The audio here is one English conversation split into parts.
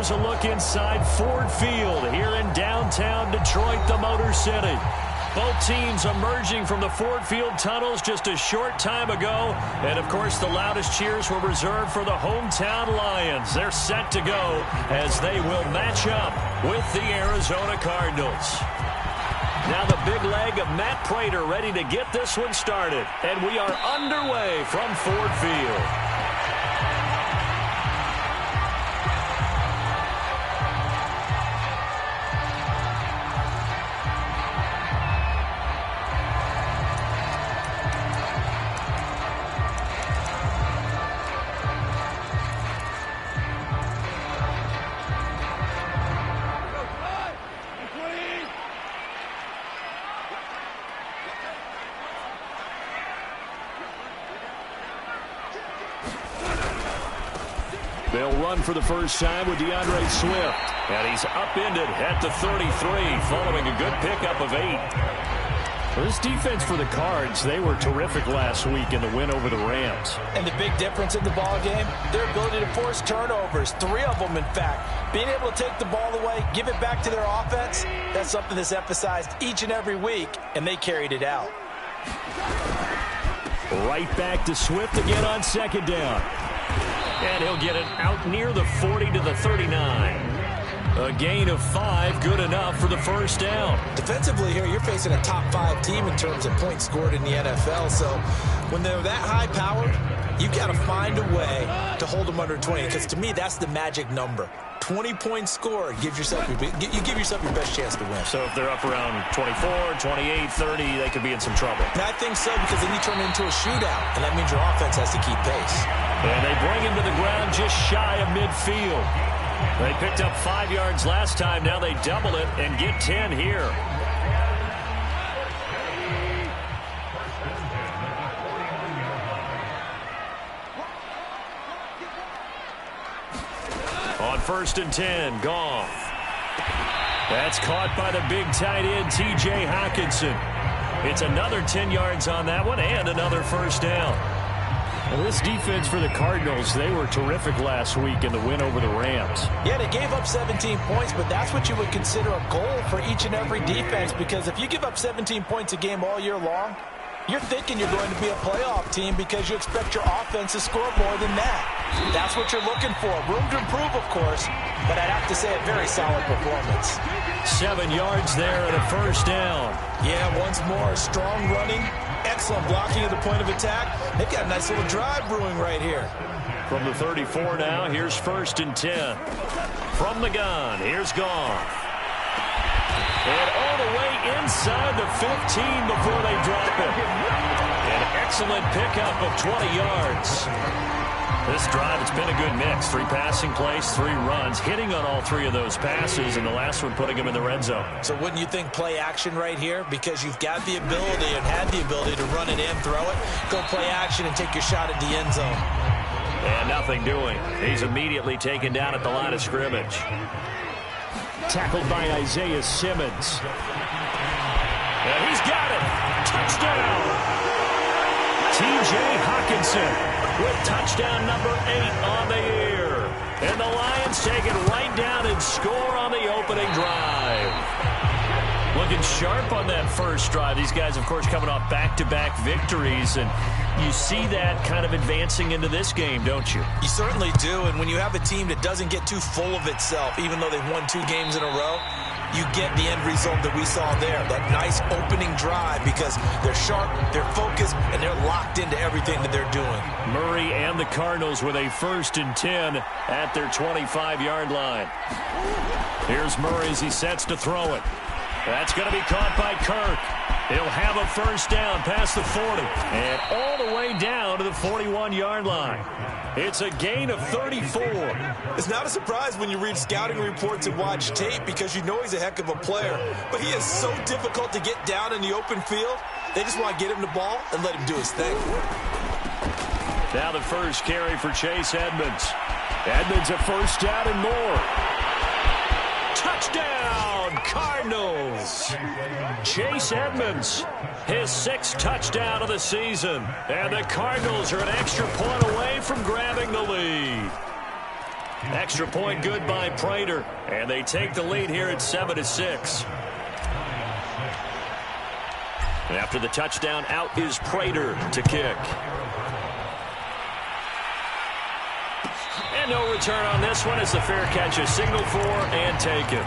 here's a look inside Ford Field here in downtown Detroit, the Motor City. Both teams emerging from the Ford Field tunnels just a short time ago. And, of course, the loudest cheers were reserved for the hometown Lions. They're set to go as they will match up with the Arizona Cardinals. Now the big leg of Matt Prater ready to get this one started. And we are underway from Ford Field. They'll run for the first time with DeAndre Swift. And he's upended at the 33 following a good pickup of 8. Well, this defense for the Cards, they were terrific last week in the win over the Rams. And the big difference in the ball game, their ability to force turnovers, 3 of them in fact. Being able to take the ball away, give it back to their offense, that's something that's emphasized each and every week, and they carried it out. Right back to Swift again on second down. And he'll get it out near the 40 to the 39. A gain of 5, good enough for the first down. Defensively here, you're facing a top 5 team in terms of points scored in the NFL. So when they're that high-powered, you've got to find a way to hold them under 20. Because to me, that's the magic number. 20 points scored, you give yourself your best chance to win. So if they're up around 24, 28, 30, they could be in some trouble. And I think so, because then you turn it into a shootout, and that means your offense has to keep pace. And they bring him to the ground just shy of midfield. They picked up 5 yards last time. Now they double it and get 10 here. On 1st and 10, Goff. That's caught by the big tight end, T.J. Hockenson. It's another 10 yards on that one and another first down. Well, this defense for the Cardinals, they were terrific last week in the win over the Rams. Yeah, they gave up 17 points, but that's what you would consider a goal for each and every defense, because if you give up 17 points a game all year long, you're thinking you're going to be a playoff team because you expect your offense to score more than that. That's what you're looking for. Room to improve, of course, but I'd have to say a very solid performance. 7 yards there and a first down. Yeah, once more, strong running, excellent blocking at the point of attack. They've got a nice little drive brewing right here. From the 34 now, here's 1st and 10. From the gun, here's Goff. And all the way inside the 15 before they drop it. An excellent pickup of 20 yards. This drive, it's been a good mix. 3 passing plays, 3 runs, hitting on all 3 of those passes, and the last one putting them in the red zone. So wouldn't you think play action right here? Because you've got the ability and had the ability to run it in, throw it, go play action, and take your shot at the end zone. And nothing doing. He's immediately taken down at the line of scrimmage. Tackled by Isaiah Simmons. And he's got it. Touchdown. T.J. Hockenson with touchdown number 8 on the year. And the Lions take it right down and score on the opening drive. Looking sharp on that first drive. These guys, of course, coming off back-to-back victories, and you see that kind of advancing into this game, don't you? You certainly do, and when you have a team that doesn't get too full of itself, even though they've won 2 games in a row, you get the end result that we saw there, that nice opening drive, because they're sharp, they're focused, and they're locked into everything that they're doing. Murray and the Cardinals with a 1st and 10 at their 25-yard line. Here's Murray as he sets to throw it. That's going to be caught by Kirk. He'll have a first down past the 40 and all the way down to the 41-yard line. It's a gain of 34. It's not a surprise when you read scouting reports and watch tape, because you know he's a heck of a player. But he is so difficult to get down in the open field. They just want to get him the ball and let him do his thing. Now the first carry for Chase Edmonds. Edmonds a first down and more. Touchdown, Cardinals. Chase Edmonds, his 6th touchdown of the season. And the Cardinals are an extra point away from grabbing the lead. Extra point good by Prater. And they take the lead here at 7-6. And after the touchdown, out is Prater to kick. And no return on this one as the fair catch is signaled for and taken.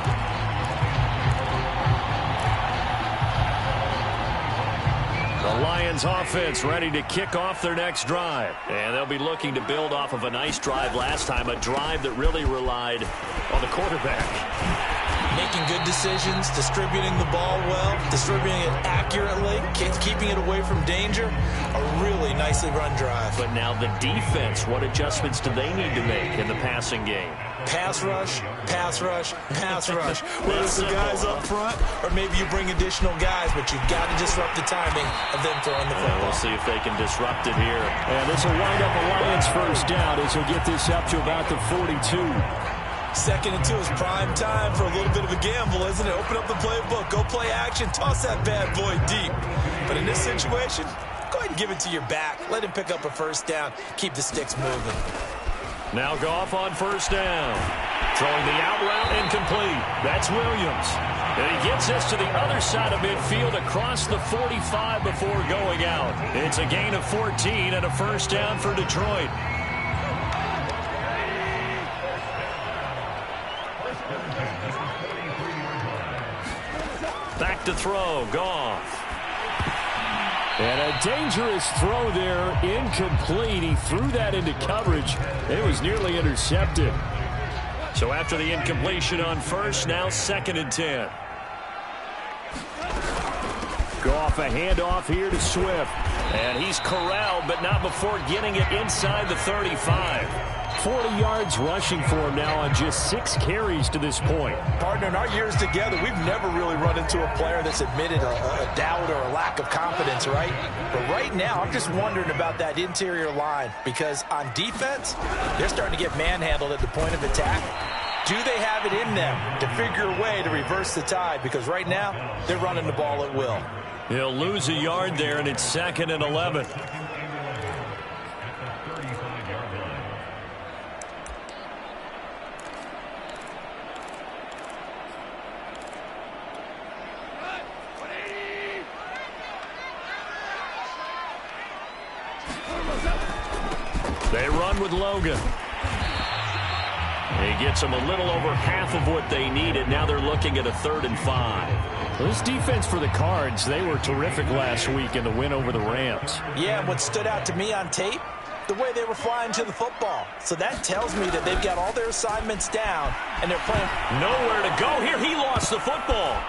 The Lions offense ready to kick off their next drive. And they'll be looking to build off of a nice drive last time, a drive that really relied on the quarterback. Making good decisions, distributing the ball well, distributing it accurately, keeping it away from danger. A really nicely run drive. But now the defense, what adjustments do they need to make in the passing game? Pass rush, pass rush, pass rush. Whether it's the guys up front or maybe you bring additional guys, but you've got to disrupt the timing of them throwing the football. We'll see if they can disrupt it here. And this will wind up a Lions first down as he'll get this up to about the 42. 2nd and 2 is prime time for a little bit of a gamble, isn't it? Open up the playbook, go play action, toss that bad boy deep. But in this situation, go ahead and give it to your back. Let him pick up a first down. Keep the sticks moving. Now Goff on first down. Throwing the out route incomplete. That's Williams. And he gets this to the other side of midfield across the 45 before going out. It's a gain of 14 and a first down for Detroit. Back to throw, Goff. And a dangerous throw there, incomplete. He threw that into coverage. It was nearly intercepted. So after the incompletion on first, now 2nd and 10. Goff, a handoff here to Swift. And he's corralled, but not before getting it inside the 35. 40 yards rushing for him now on just 6 carries to this point. Partner, in our years together, we've never really run into a player that's admitted a doubt or a lack of confidence, right? But right now, I'm just wondering about that interior line because on defense, they're starting to get manhandled at the point of attack. Do they have it in them to figure a way to reverse the tide? Because right now, they're running the ball at will. He'll lose a yard there, and it's 2nd and 11. They run with Logan. He gets them a little over half of what they needed. Now they're looking at a 3rd and 5. Well, this defense for the Cards, they were terrific last week in the win over the Rams. Yeah, and what stood out to me on tape, the way they were flying to the football. So that tells me that they've got all their assignments down, and they're playing. Nowhere to go here. He lost the football.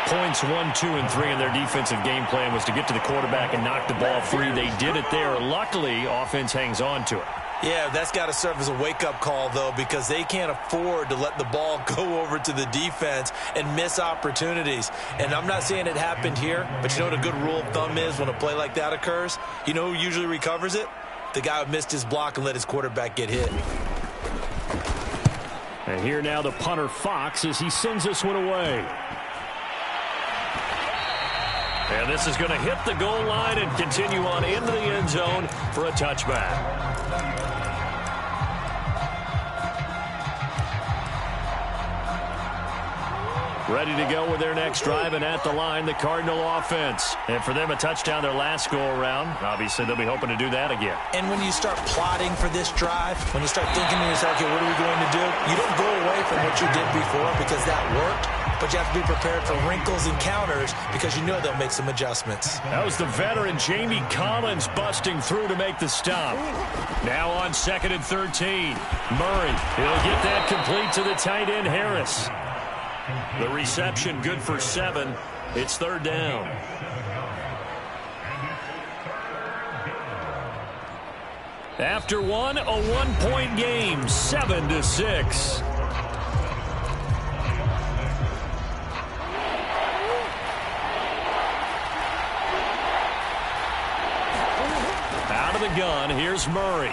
Points 1, 2, and 3 in their defensive game plan was to get to the quarterback and knock the ball free. They did it there. Luckily, offense hangs on to it. Yeah, that's got to serve as a wake-up call, though, because they can't afford to let the ball go over to the defense and miss opportunities. And I'm not saying it happened here, but you know what a good rule of thumb is when a play like that occurs? You know who usually recovers it? The guy who missed his block and let his quarterback get hit. And here now the punter, Fox, as he sends this one away. And this is going to hit the goal line and continue on into the end zone for a touchback. Ready to go with their next drive, and at the line, the Cardinal offense. And for them, a touchdown their last go-around. Obviously, they'll be hoping to do that again. And when you start plotting for this drive, when you start thinking to yourself, okay, what are we going to do? You don't go away from what you did before because that worked, but you have to be prepared for wrinkles and counters because you know they'll make some adjustments. That was the veteran Jamie Collins busting through to make the stop. Now on 2nd and 13. Murray, he'll get that complete to the tight end, Harris. The reception good for 7. It's 3rd down. After one, a 1-point game, 7-6. Out of the gun, here's Murray.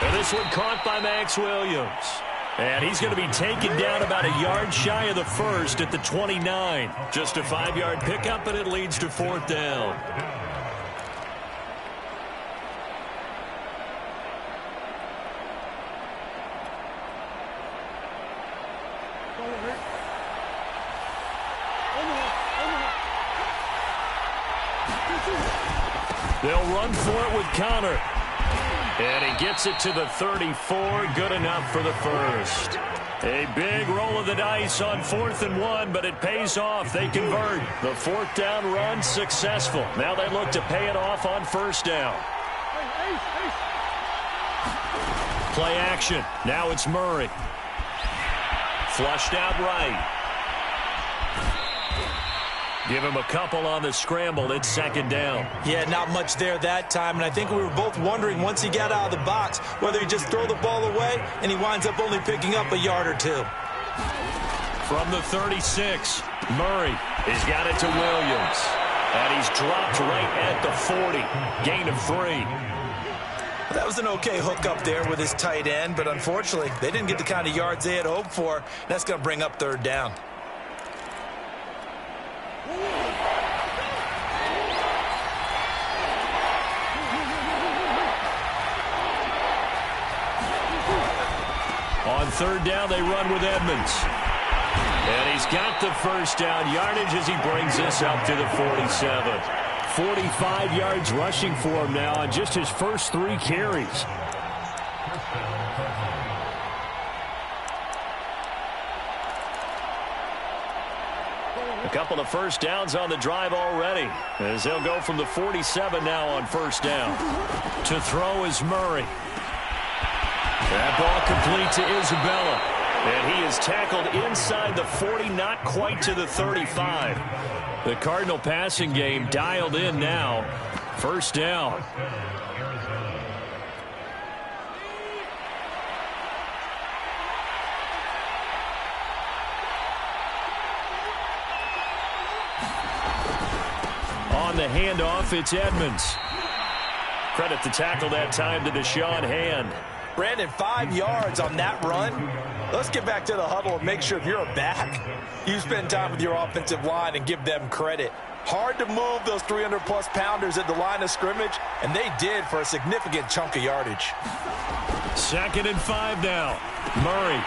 And this one caught by Max Williams. And he's going to be taken down about a yard shy of the first at the 29. Just a 5-yard pickup, and it leads to 4th down. They'll run for it with Connor. And he gets it to the 34. Good enough for the first. A big roll of the dice on 4th and 1, but it pays off. They convert. The 4th down run successful. Now they look to pay it off on 1st down. Play action. Now it's Murray. Flushed out right. Give him a couple on the scramble. It's 2nd down. Yeah, not much there that time, and I think we were both wondering once he got out of the box whether he just throw the ball away and he winds up only picking up a yard or two. From the 36, Murray has got it to Williams. And he's dropped right at the 40. Gain of 3. That was an okay hook up there with his tight end, but unfortunately, they didn't get the kind of yards they had hoped for. That's going to bring up 3rd down. On 3rd down, they run with Edmonds. And he's got the 1st down yardage as he brings this up to the 47. 45 yards rushing for him now on just his first 3 carries. A couple of 1st downs on the drive already, as they'll go from the 47 now on 1st down. To throw is Murray. That ball complete to Isabella. And he is tackled inside the 40, not quite to the 35. The Cardinal passing game dialed in now. 1st down. On the handoff, it's Edmonds. Credit the tackle that time to Deshaun Hand. Brandon, 5 yards on that run. Let's get back to the huddle and make sure if you're a back, you spend time with your offensive line and give them credit. Hard to move those 300-plus pounders at the line of scrimmage, and they did for a significant chunk of yardage. 2nd and 5 now. Murray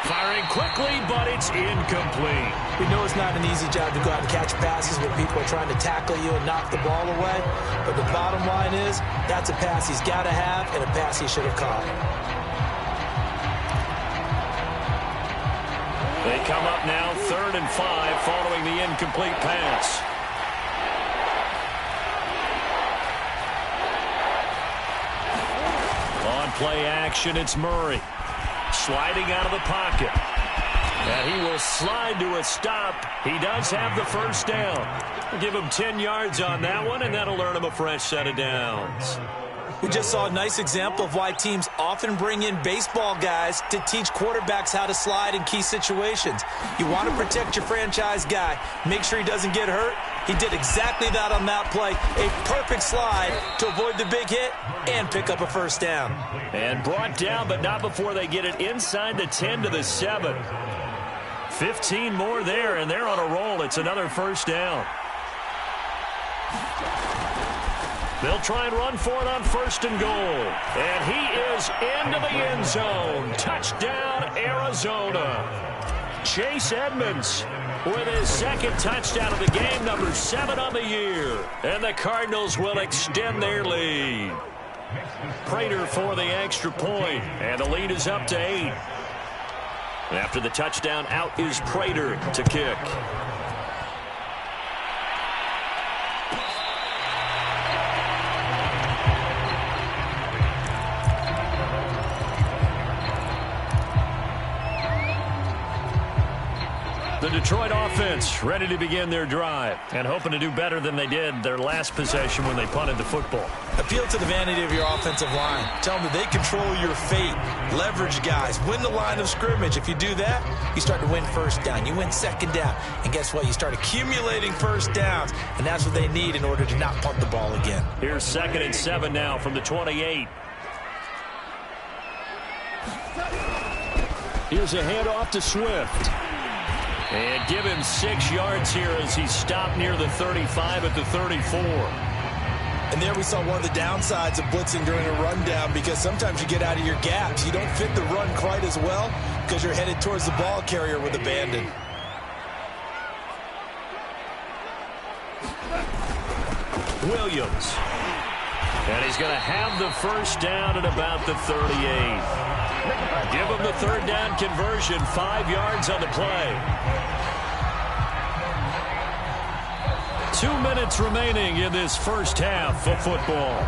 firing quickly, but it's incomplete. We know it's not an easy job to go out and catch passes when people are trying to tackle you and knock the ball away. But the bottom line is that's a pass he's got to have and a pass he should have caught. They come up now 3rd and 5 following the incomplete pass. On play action, it's Murray. Sliding out of the pocket. And he will slide to a stop. He does have the 1st down. We'll give him 10 yards on that one, and that'll earn him a fresh set of downs. We just saw a nice example of why teams often bring in baseball guys to teach quarterbacks how to slide in key situations. You want to protect your franchise guy. Make sure he doesn't get hurt. He did exactly that on that play. A perfect slide to avoid the big hit and pick up a 1st down. And brought down, but not before they get it inside the 10 to the 7. 15 more there, and they're on a roll. It's another 1st down. They'll try and run for it on 1st and goal. And he is into the end zone. Touchdown, Arizona. Chase Edmonds with his 2nd touchdown of the game, number 7 on the year. And the Cardinals will extend their lead. Prater for the extra point, and the lead is up to 8. After the touchdown, out is Prater to kick. The Detroit offense ready to begin their drive and hoping to do better than they did their last possession when they punted the football. Appeal to the vanity of your offensive line. Tell them that they control your fate. Leverage guys. Win the line of scrimmage. If you do that, you start to win 1st down. You win 2nd down. And guess what? You start accumulating 1st downs. And that's what they need in order to not punt the ball again. Here's 2nd and 7 now from the 28. Here's a handoff to Swift. And give him 6 yards here as he's stopped near the 35 at the 34. And there we saw one of the downsides of blitzing during a rundown, because sometimes you get out of your gaps. You don't fit the run quite as well because you're headed towards the ball carrier with abandon. Williams. And he's going to have the first down at about the 38. Give him the third down conversion, 5 yards on the play. 2 minutes remaining in this first half of football.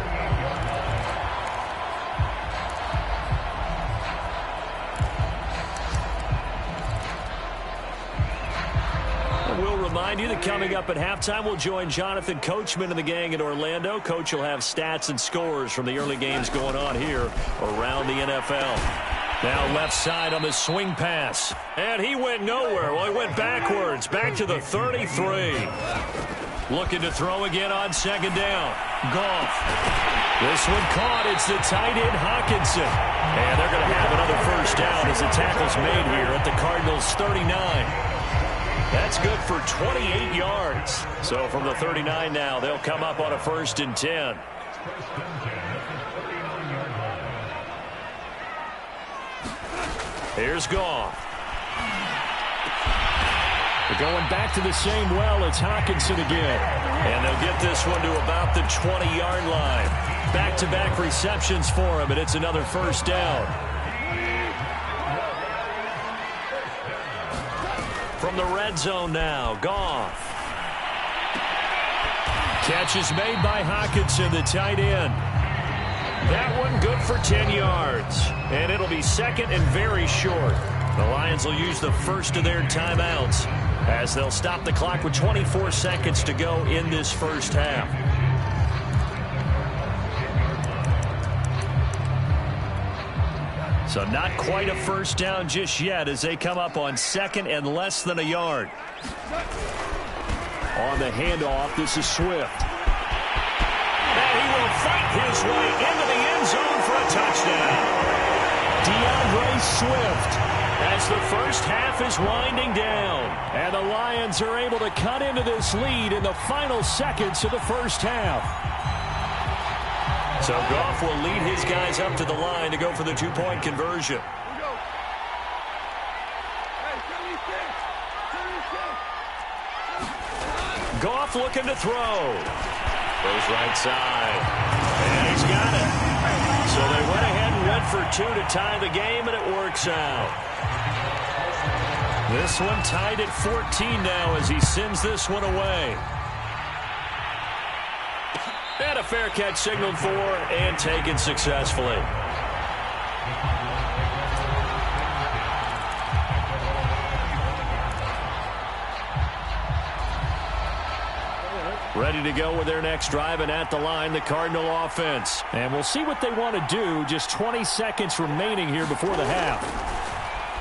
We'll remind you that coming up at halftime, we'll join Jonathan Coachman and the gang in Orlando. Coach will have stats and scores from the early games going on here around the NFL. Now left side on the swing pass. And he went nowhere. Well, he went backwards, back to the 33. Looking to throw again on second down. Goff. This one caught. It's the tight end, Hawkinson. And they're going to have another first down as the tackle's made here at the Cardinals' 39. That's good for 28 yards. So from the 39 now, they'll come up on a 1st and 10. Here's Goff. They're going back to the same well. It's Hawkinson again. And they'll get this one to about the 20-yard line. Back-to-back receptions for him, and it's another first down. From the red zone now, Goff. Catch is made by Hawkinson, the tight end. That one good for 10 yards. And it'll be second and very short. The Lions will use the first of their timeouts as they'll stop the clock with 24 seconds to go in this first half. So not quite a first down just yet as they come up on second and less than a yard. On the handoff, this is Swift. And he will fight his way into the end zone for a touchdown. DeAndre Swift as the first half is winding down. And the Lions are able to cut into this lead in the final seconds of the first half. So Goff will lead his guys up to the line to go for the two-point conversion. Goff looking to throw. Goes right side. And he's got it. So they went ahead and went for two to tie the game, and it works out. This one tied at 14 now as he sends this one away. And a fair catch signaled for and taken successfully. Ready to go with their next drive, and at the line, the Cardinal offense. And we'll see what they want to do. Just 20 seconds remaining here before the half.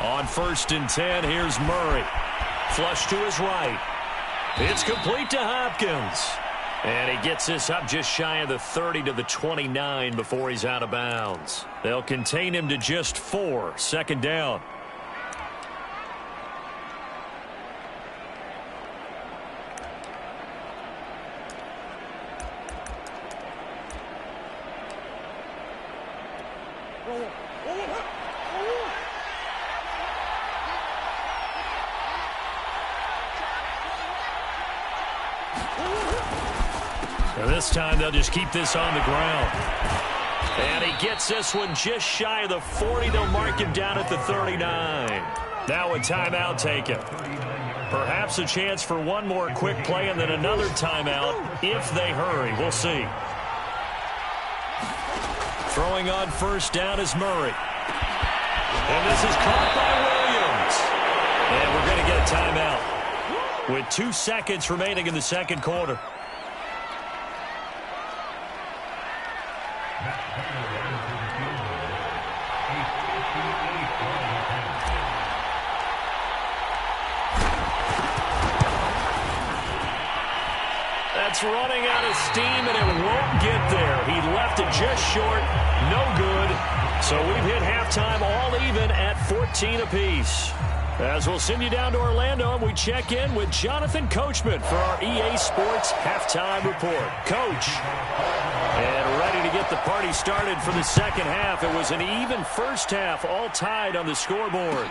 On 1st and 10, here's Murray. Flush to his right. It's complete to Hopkins. And he gets this up just shy of the 30 to the 29 before he's out of bounds. They'll contain him to just 4. Second down. This time they'll just keep this on the ground. And he gets this one just shy of the 40. They'll mark him down at the 39. Now a timeout taken. Perhaps a chance for one more quick play and then another timeout if they hurry. We'll see. Throwing on first down is Murray. And this is caught by Williams. And we're going to get a timeout with 2 seconds remaining in the second quarter. That's running out of steam, and it won't get there. He left it just short. No good. So we've hit halftime all even at 14 apiece. As we'll send you down to Orlando, and we check in with Jonathan Coachman for our EA Sports Halftime Report. Coach, and ready to get the party started for the second half. It was an even first half, all tied on the scoreboard.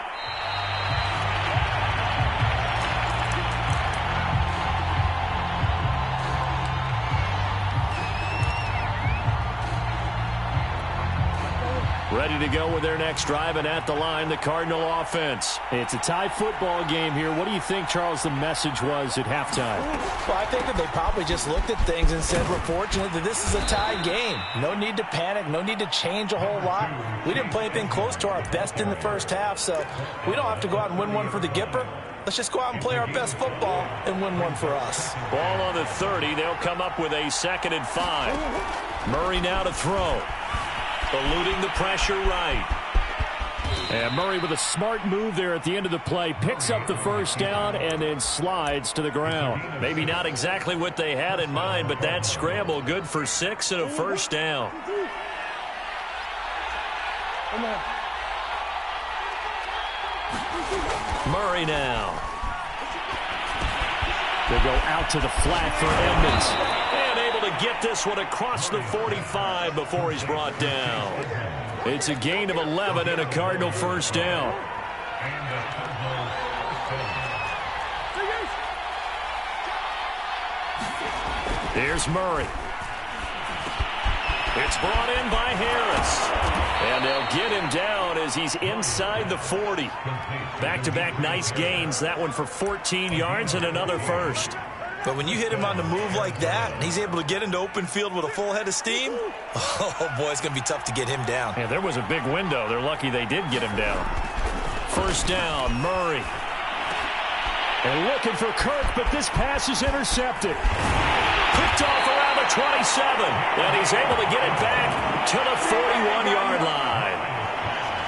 Ready to go with their next drive, and at the line, the Cardinal offense. It's a tie football game here. What do you think, Charles, the message was at halftime? Well, I think that they probably just looked at things and said, we're fortunate that this is a tie game. No need to panic. No need to change a whole lot. We didn't play anything close to our best in the first half, so we don't have to go out and win one for the Gipper. Let's just go out and play our best football and win one for us. Ball on the 30. They'll come up with a 2nd and 5. Murray now to throw. Eluding the pressure right. And Murray with a smart move there at the end of the play. Picks up the first down and then slides to the ground. Maybe not exactly what they had in mind, but that scramble good for 6 and a first down. Murray now. They'll go out to the flat for Edmonds. And able to get this one across the 45 before he's brought down. It's a gain of 11 and a Cardinal first down. Here's Murray. It's brought in by Harris. And they'll get him down as he's inside the 40. Back-to-back nice gains. That one for 14 yards and another first. But when you hit him on the move like that, and he's able to get into open field with a full head of steam, oh, boy, it's going to be tough to get him down. Yeah, there was a big window. They're lucky they did get him down. First down, Murray. And looking for Kirk, but this pass is intercepted. Picked off around the 27, and he's able to get it back to the 41-yard line.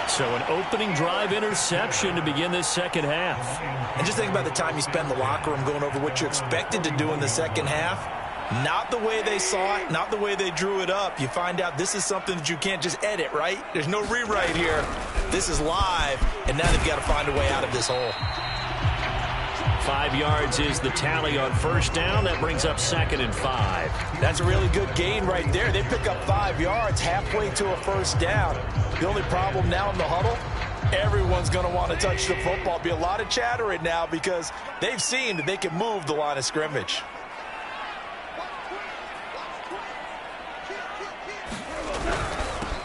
So an opening drive interception to begin this second half. And just think about the time you spend in the locker room going over what you expected to do in the second half. Not the way they saw it, not the way they drew it up. You find out this is something that you can't just edit, right? There's no rewrite here. This is live, and now they've got to find a way out of this hole. 5 yards is the tally on first down. That brings up 2nd and 5. That's a really good gain right there. They pick up 5 yards halfway to a first down. The only problem now in the huddle, everyone's going to want to touch the football. Be a lot of chattering now because they've seen that they can move the line of scrimmage.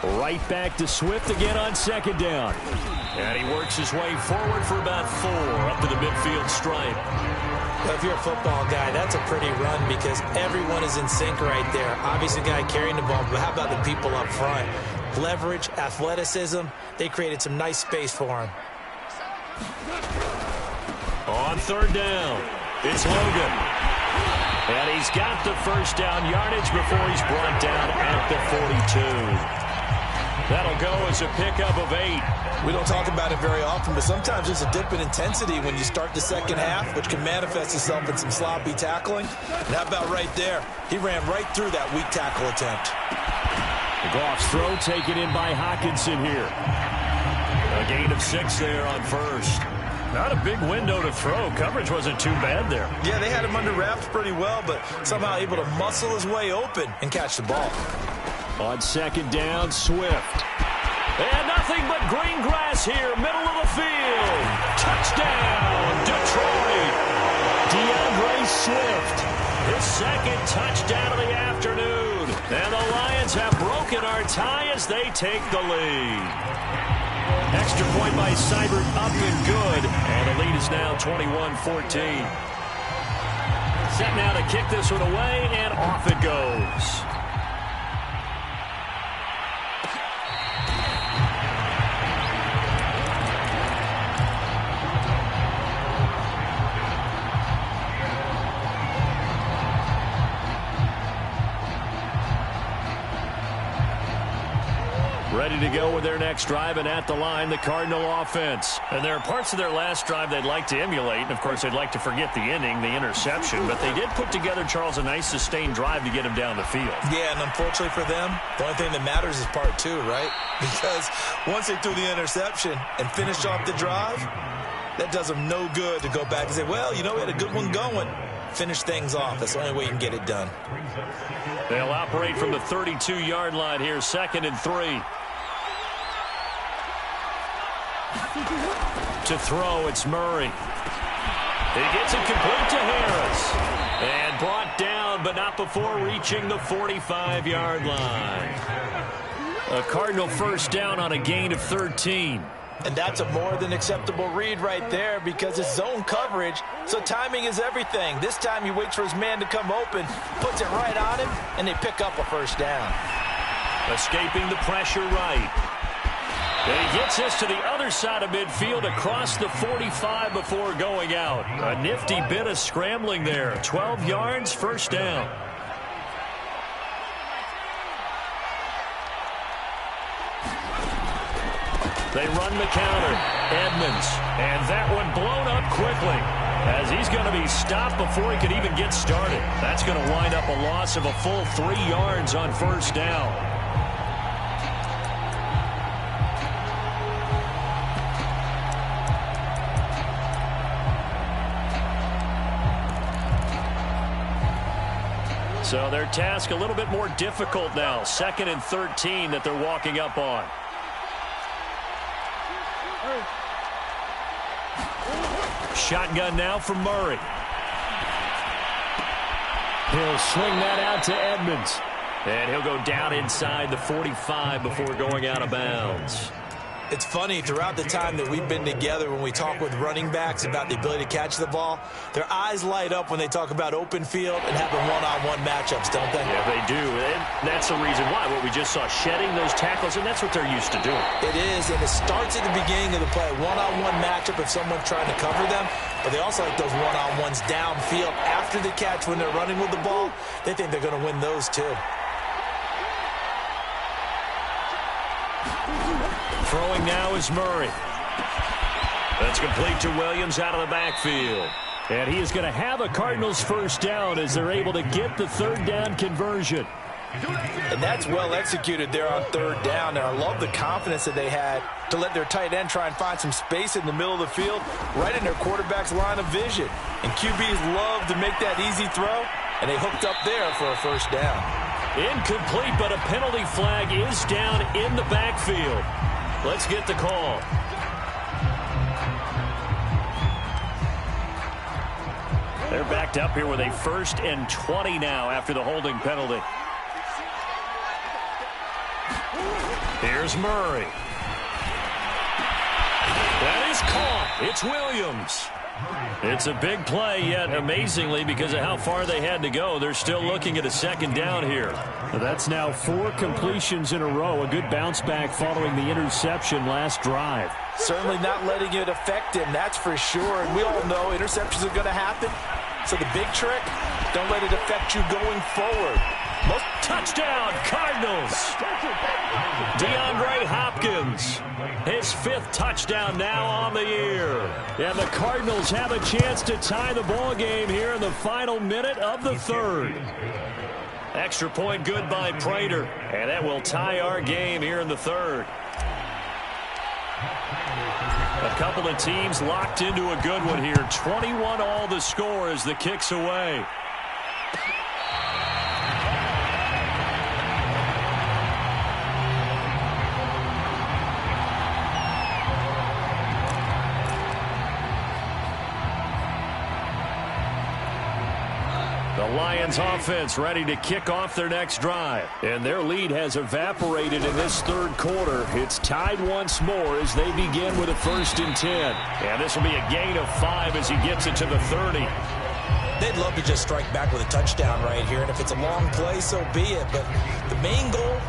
Right back to Swift again on 2nd down. And he works his way forward for about 4 up to the midfield stripe. Well, if you're a football guy, that's a pretty run because everyone is in sync right there. Obviously, the guy carrying the ball, but how about the people up front? Leverage, athleticism, they created some nice space for him. On 3rd down, it's Logan. And he's got the first down yardage before he's brought down at the 42. That'll go as a pickup of 8. We don't talk about it very often, but sometimes there's a dip in intensity when you start the second half, which can manifest itself in some sloppy tackling. And how about right there? He ran right through that weak tackle attempt. The Goff's throw taken in by Hockenson here. A gain of 6 there on first. Not a big window to throw. Coverage wasn't too bad there. Yeah, they had him under wraps pretty well, but somehow able to muscle his way open and catch the ball. On 2nd down, Swift. And nothing but green grass here, middle of the field. Touchdown, Detroit. DeAndre Swift. His 2nd touchdown of the afternoon. And the Lions have broken our tie as they take the lead. Extra point by Seibert up and good. And the lead is now 21-14. Set now to kick this one away, and off it goes. Ready to go with their next drive, and at the line, the Cardinal offense. And there are parts of their last drive they'd like to emulate. And, of course, they'd like to forget the inning, the interception. But they did put together, Charles, a nice sustained drive to get him down the field. Yeah, and unfortunately for them, the only thing that matters is part 2, right? Because once they threw the interception and finished off the drive, That does them no good to go back and say, well, you know, we had a good one going. Finish things off. That's the only way you can get it done. They'll operate from the 32-yard line here, 2nd and 3. To throw, it's Murray. He gets it complete to Harris. And brought down, but not before reaching the 45-yard line. A Cardinal first down on a gain of 13. And that's a more than acceptable read right there because it's zone coverage, so timing is everything. This time he waits for his man to come open, puts it right on him, and they pick up a first down. Escaping the pressure right. And he gets this to the other side of midfield across the 45 before going out. A nifty bit of scrambling there. 12 yards, first down. They run the counter. Edmonds. And that one blown up quickly as he's going to be stopped before he could even get started. That's going to wind up a loss of a full 3 yards on first down. So their task a little bit more difficult now. 2nd and 13 that they're walking up on. Shotgun now for Murray. He'll swing that out to Edmonds. And he'll go down inside the 45 before going out of bounds. It's funny, throughout the time that we've been together, when we talk with running backs about the ability to catch the ball, their eyes light up when they talk about open field and having one-on-one matchups, don't they? Yeah, they do. And that's the reason why. What we just saw, shedding those tackles, and that's what they're used to doing. It is, and it starts at the beginning of the play. One-on-one matchup if someone's trying to cover them, but they also like those one-on-ones downfield after the catch when they're running with the ball. They think they're going to win those too. Throwing now is Murray. That's complete to Williams out of the backfield. And he is going to have a Cardinals first down as they're able to get the third down conversion. And that's well executed there on third down. And I love the confidence that they had to let their tight end try and find some space in the middle of the field, right in their quarterback's line of vision. And QBs love to make that easy throw, and they hooked up there for a first down. Incomplete, but a penalty flag is down in the backfield. Let's get the call. They're backed up here with a 1st and 20 now after the holding penalty. Here's Murray. That is caught. It's Williams. It's a big play, yet amazingly, because of how far they had to go, they're still looking at a second down here. That's now 4 completions in a row. A good bounce back following the interception last drive. Certainly not letting it affect him, that's for sure. And we all know interceptions are going to happen. So the big trick, don't let it affect you going forward. Touchdown, Cardinals. DeAndre Hopkins, his 5th touchdown now on the year. And the Cardinals have a chance to tie the ball game here in the final minute of the 3rd. Extra point good by Prater, and that will tie our game here in the 3rd. A couple of teams locked into a good one here. 21 all the score as the kick's away. The Lions offense ready to kick off their next drive. And their lead has evaporated in this 3rd quarter. It's tied once more as they begin with a 1st and 10. And this will be a gain of 5 as he gets it to the 30. They'd love to just strike back with a touchdown right here. And if it's a long play, so be it. But the main goal,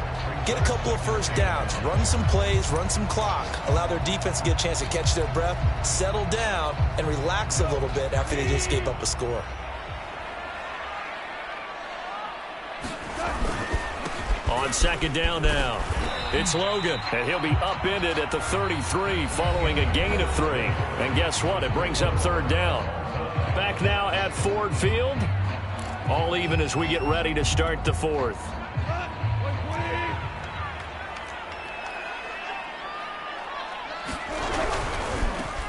get a couple of first downs, run some plays, run some clock, allow their defense to get a chance to catch their breath, settle down, and relax a little bit after they just gave up a score. On 2nd down now, it's Logan, and he'll be upended at the 33 following a gain of 3. And guess what? It brings up 3rd down. Back now at Ford Field. All even as we get ready to start the 4th.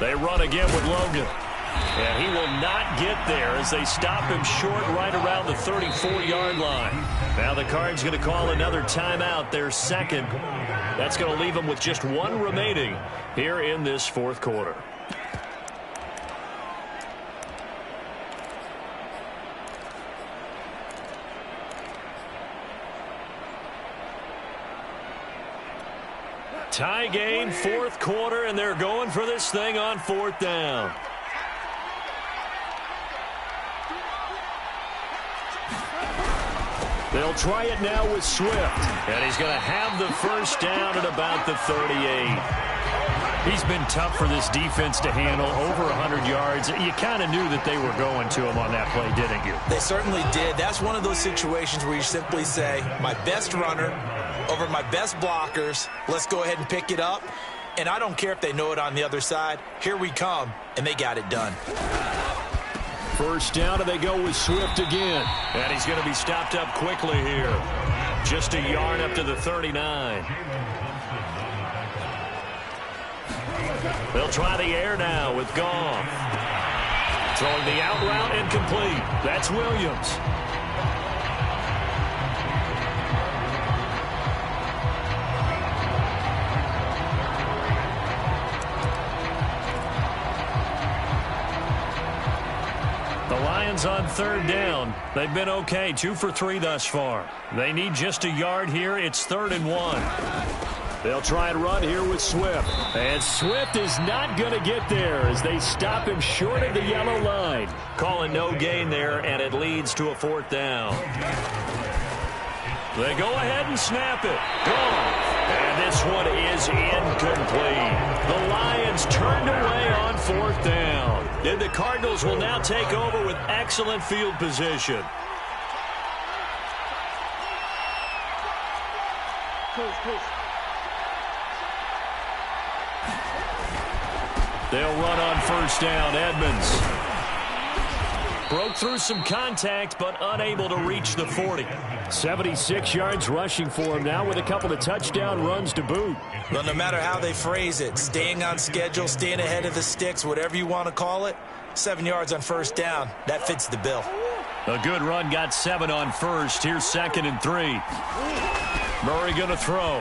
They run again with Logan. And he will not get there as they stop him short right around the 34-yard line. Now the Cards going to call another timeout, their second. That's going to leave them with just one remaining here in this fourth quarter. Tie game, fourth quarter, and they're going for this thing on fourth down. They'll try it now with Swift. And he's going to have the first down at about the 38. He's been tough for this defense to handle, over 100 yards. You kind of knew that they were going to him on that play, didn't you? They certainly did. That's one of those situations where you simply say, my best runner over my best blockers, let's go ahead and pick it up. And I don't care if they know it on the other side. Here we come, and they got it done. First down, and they go with Swift again. And he's going to be stopped up quickly here. Just a yard up to the 39. They'll try the air now with Goff. Throwing the out route incomplete. That's Williams. On third down. They've been okay, 2 for 3 thus far. They need just a yard here. It's 3rd and 1. They'll try and run here with Swift. And Swift is not going to get there as they stop him short of the yellow line. Calling no gain there, and it leads to a 4th down. They go ahead and snap it. Gone. And this one is incomplete. The Lions turned away on 4th down. And the Cardinals will now take over with excellent field position. They'll run on first down. Edmonds broke through some contact, but unable to reach the 40. 76 yards rushing for him now with a couple of touchdown runs to boot. Well, no matter how they phrase it, staying on schedule, staying ahead of the sticks, whatever you want to call it, 7 yards on first down, that fits the bill. A good run, got 7 on first. Here's 2nd and 3. Murray going to throw.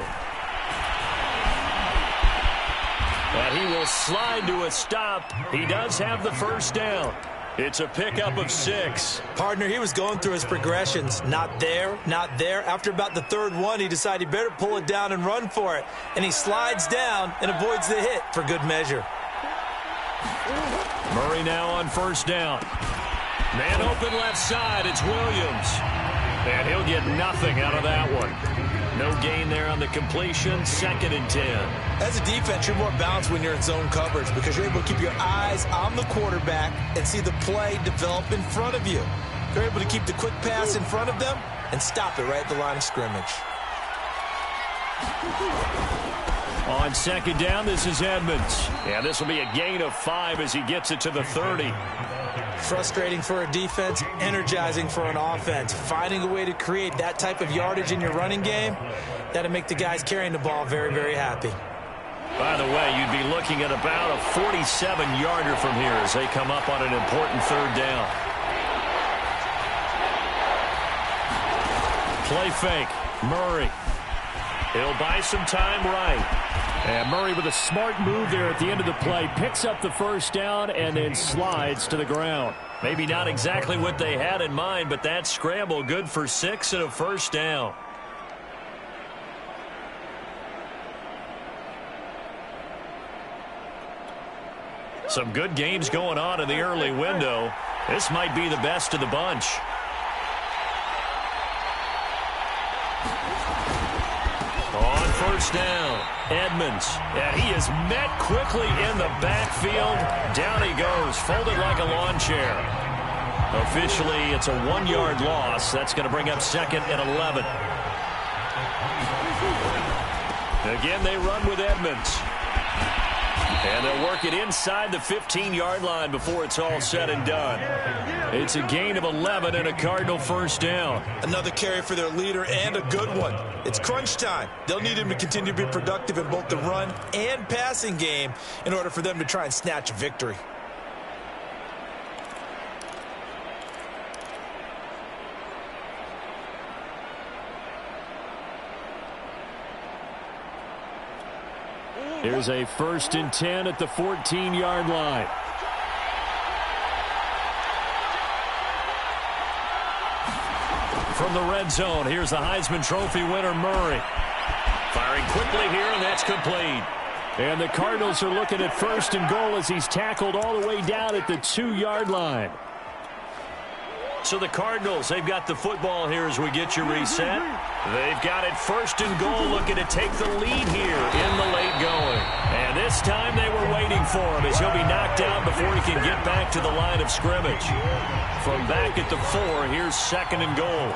And he will slide to a stop. He does have the first down. It's a pickup of 6. Partner, he was going through his progressions. Not there, not there. After about the 3rd one, he decided he better pull it down and run for it. And he slides down and avoids the hit for good measure. Murray now on first down. Man open left side. It's Williams. And he'll get nothing out of that one. No gain there on the completion. 2nd and 10. As a defense, you're more balanced when you're in zone coverage because you're able to keep your eyes on the quarterback and see the play develop in front of you. You're able to keep the quick pass in front of them and stop it right at the line of scrimmage. On 2nd down, this is Edmonds. And this will be a gain of 5 as he gets it to the 30. Frustrating for a defense, energizing for an offense. Finding a way to create that type of yardage in your running game, that'll make the guys carrying the ball very, very happy. By the way, you'd be looking at about a 47-yarder from here as they come up on an important 3rd down. Play fake. Murray. He'll buy some time right. And Murray with a smart move there at the end of the play. Picks up the first down and then slides to the ground. Maybe not exactly what they had in mind, but that scramble good for 6 and a first down. Some good games going on in the early window. This might be the best of the bunch. On first down, Edmonds. And he is met quickly in the backfield. Down he goes, folded like a lawn chair. Officially, it's a 1-yard loss. That's going to bring up 2nd and 11. Again, they run with Edmonds. And they'll work it inside the 15-yard line before it's all said and done. It's a gain of 11 and a Cardinal first down. Another carry for their leader and a good one. It's crunch time. They'll need him to continue to be productive in both the run and passing game in order for them to try and snatch a victory. Here's a 1st and 10 at the 14-yard line. From the red zone, here's the Heisman Trophy winner, Murray. Firing quickly here, and that's complete. And the Cardinals are looking at 1st and goal as he's tackled all the way down at the 2-yard line. So the Cardinals, they've got the football here as we get you reset. They've got it 1st and goal, looking to take the lead here in the late going. And this time they were waiting for him as he'll be knocked down before he can get back to the line of scrimmage. From back at the 4, here's 2nd and goal.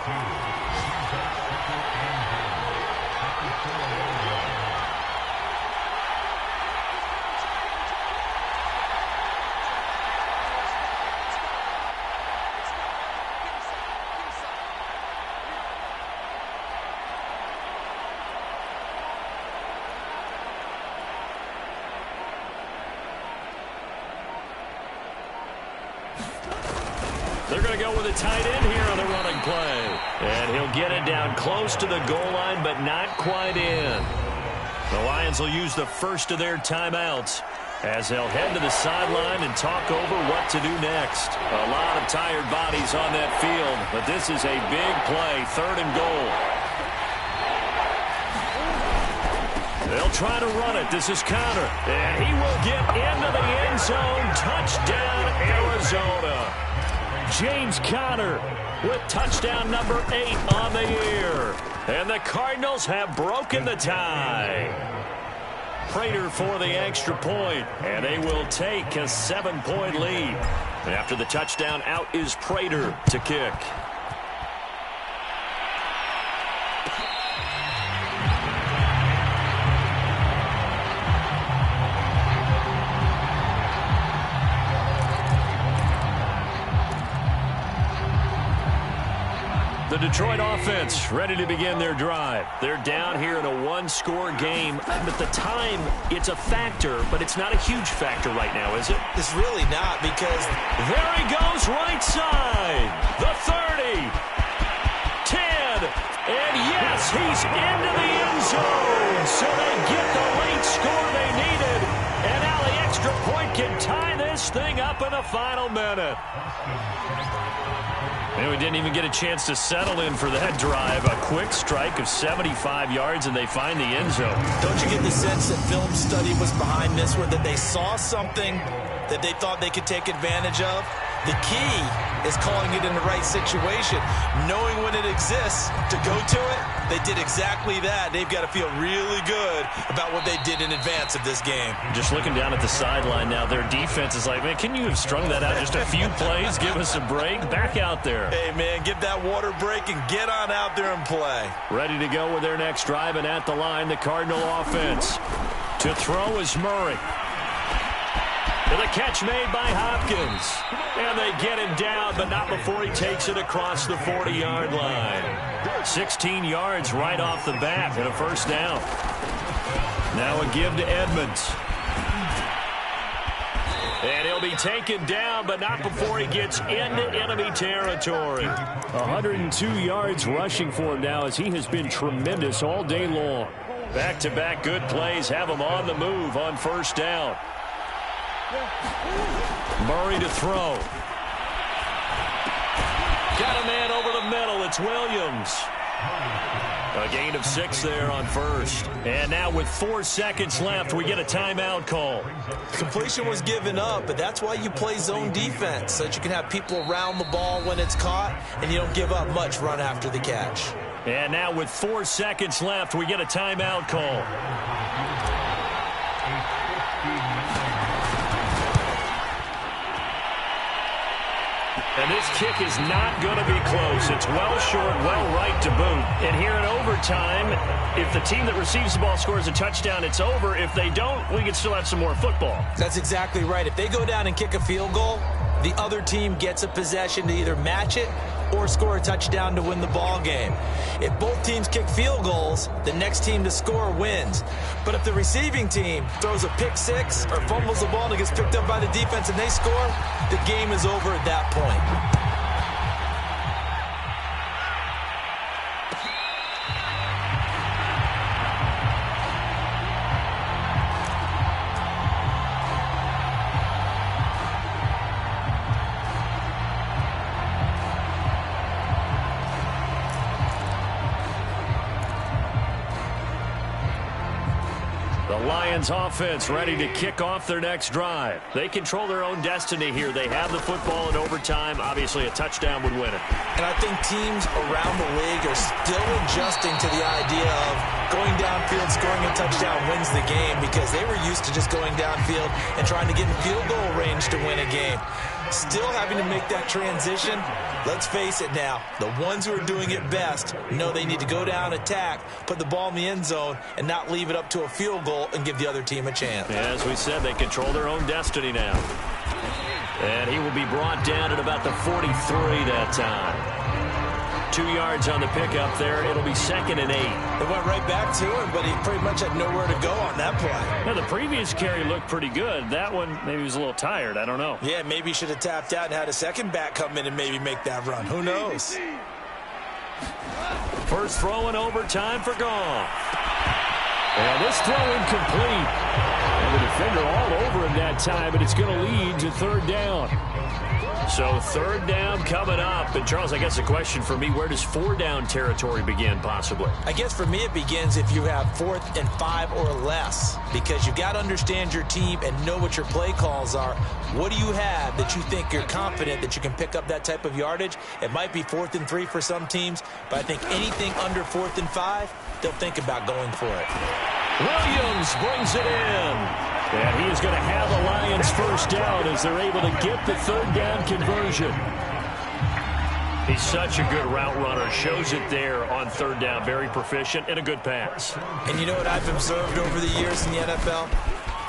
They're going to go with a tight end here on the running play. And he'll get it down close to the goal line, but not quite in. The Lions will use the first of their timeouts as they'll head to the sideline and talk over what to do next. A lot of tired bodies on that field, but this is a big play, 3rd and goal. They'll try to run it. This is Conner. And he will get into the end zone. Touchdown, Arizona. James Conner with touchdown number 8 on the year. And the Cardinals have broken the tie. Prater for the extra point, and they will take a 7-point lead. After the touchdown, out is Prater to kick. The Detroit offense ready to begin their drive. They're down here in a 1-score game. But the time, it's a factor, but it's not a huge factor right now, is it? It's really not, because there he goes right side. The 30. 10. And yes, he's into the end zone. So they get the late score they needed. And now the extra point can tie this thing up in the final minute. And we didn't even get a chance to settle in for that drive. A quick strike of 75 yards, and they find the end zone. Don't you get the sense that film study was behind this one, that they saw something that they thought they could take advantage of? The key is calling it in the right situation, knowing when it exists to go to it. They did exactly that. They've got to feel really good about what they did in advance of this game. Just looking down at the sideline now, their defense is like, man, can you have strung that out just a few plays? Give us a break. Back out there. Hey, man, give that water break and get on out there and play. Ready to go with their next drive, and at the line, the Cardinal offense. To throw is Murray. And the catch made by Hopkins. And they get him down, but not before he takes it across the 40-yard line. 16 yards right off the bat and a first down. Now a give to Edmonds. And he'll be taken down, but not before he gets into enemy territory. 102 yards rushing for him now as he has been tremendous all day long. Back-to-back good plays have him on the move on first down. Murray to throw. Got a man over the middle. It's Williams. A gain of 6 there on first. And now with 4 seconds left, we get a timeout call. Completion was given up, but that's why you play zone defense, so that you can have people around the ball when it's caught, and you don't give up much run after the catch. And now with 4 seconds left, we get a timeout call. And this kick is not going to be close. It's well short, well right to boot. And here in overtime, if the team that receives the ball scores a touchdown, it's over. If they don't, we can still have some more football. That's exactly right. If they go down and kick a field goal, the other team gets a possession to either match it or score a touchdown to win the ball game. If both teams kick field goals, the next team to score wins. But if the receiving team throws a pick six or fumbles the ball and it gets picked up by the defense and they score, the game is over at that point. Lions offense ready to kick off their next drive. They control their own destiny here. They have the football in overtime. Obviously, a touchdown would win it. And I think teams around the league are still adjusting to the idea of going downfield, scoring a touchdown wins the game, because they were used to just going downfield and trying to get in field goal range to win a game. Still having to make that transition. Let's face it now, the ones who are doing it best know they need to go down, attack, put the ball in the end zone, and not leave it up to a field goal and give the other team a chance. Yeah, as we said, they control their own destiny now. And he will be brought down at about the 43 that time. 2 yards on the pickup there. It'll be 2nd and 8. They went right back to him, but he pretty much had nowhere to go on that play. Yeah, the previous carry looked pretty good. That one, maybe he was a little tired. I don't know. Yeah, maybe he should have tapped out and had a second back come in and maybe make that run. Who knows? First throw in overtime for Goff. And this throw incomplete. And the defender all over him that time, but it's going to lead to 3rd down. So 3rd down coming up. And, Charles, I guess the question for me, where does 4-down territory begin possibly? I guess for me it begins if you have 4th and 5 or less, because you've got to understand your team and know what your play calls are. What do you have that you think you're confident that you can pick up that type of yardage? It might be 4th and 3 for some teams, but I think anything under 4th and 5, they'll think about going for it. Williams brings it in. And he is going to have the Lions first down as they're able to get the 3rd down conversion. He's such a good route runner. Shows it there on 3rd down. Very proficient and a good pass. And you know what I've observed over the years in the NFL?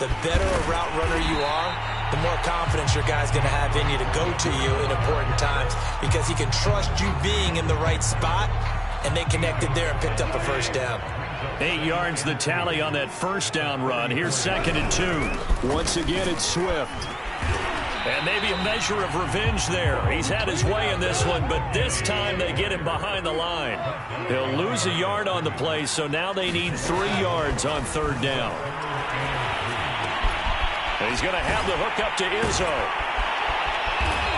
The better a route runner you are, the more confidence your guy's going to have in you to go to you in important times, because he can trust you being in the right spot, and they connected there and picked up a first down. 8 yards the tally on that first down run. Here's 2nd and 2. Once again, it's Swift. And maybe a measure of revenge there. He's had his way in this one, but this time they get him behind the line. He'll lose a yard on the play, so now they need 3 yards on 3rd down. And he's going to have the hook up to Izzo.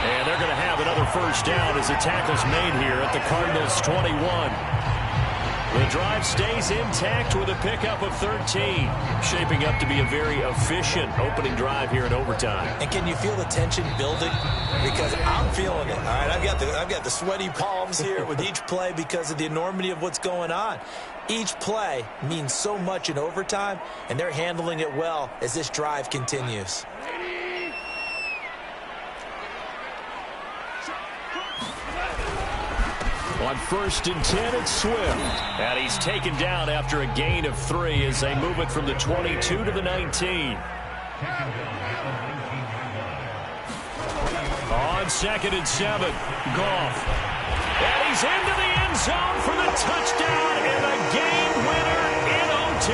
And they're going to have another first down as the tackle's made here at the Cardinals' 21. The drive stays intact with a pickup of 13. Shaping up to be a very efficient opening drive here in overtime. And can you feel the tension building? Because I'm feeling it. All right, I've got the sweaty palms here with each play because of the enormity of what's going on. Each play means so much in overtime, and they're handling it well as this drive continues. On 1st and 10, it's Swift. And he's taken down after a gain of 3 as they move it from the 22 to the 19. On 2nd and 7, Goff. And he's into the end zone for the touchdown and a game winner in OT.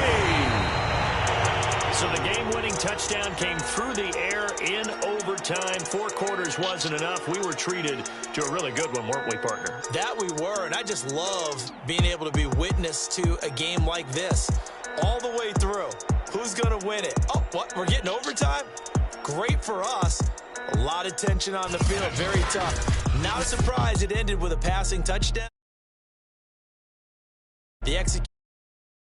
So the game-winning touchdown came through the air in overtime. 4 quarters wasn't enough. We were treated to a really good one, weren't we, partner? That we were, and I just love being able to be witness to a game like this all the way through. Who's going to win it? Oh, what? We're getting overtime? Great for us. A lot of tension on the field. Very tough. Not surprised it ended with a passing touchdown. The execution.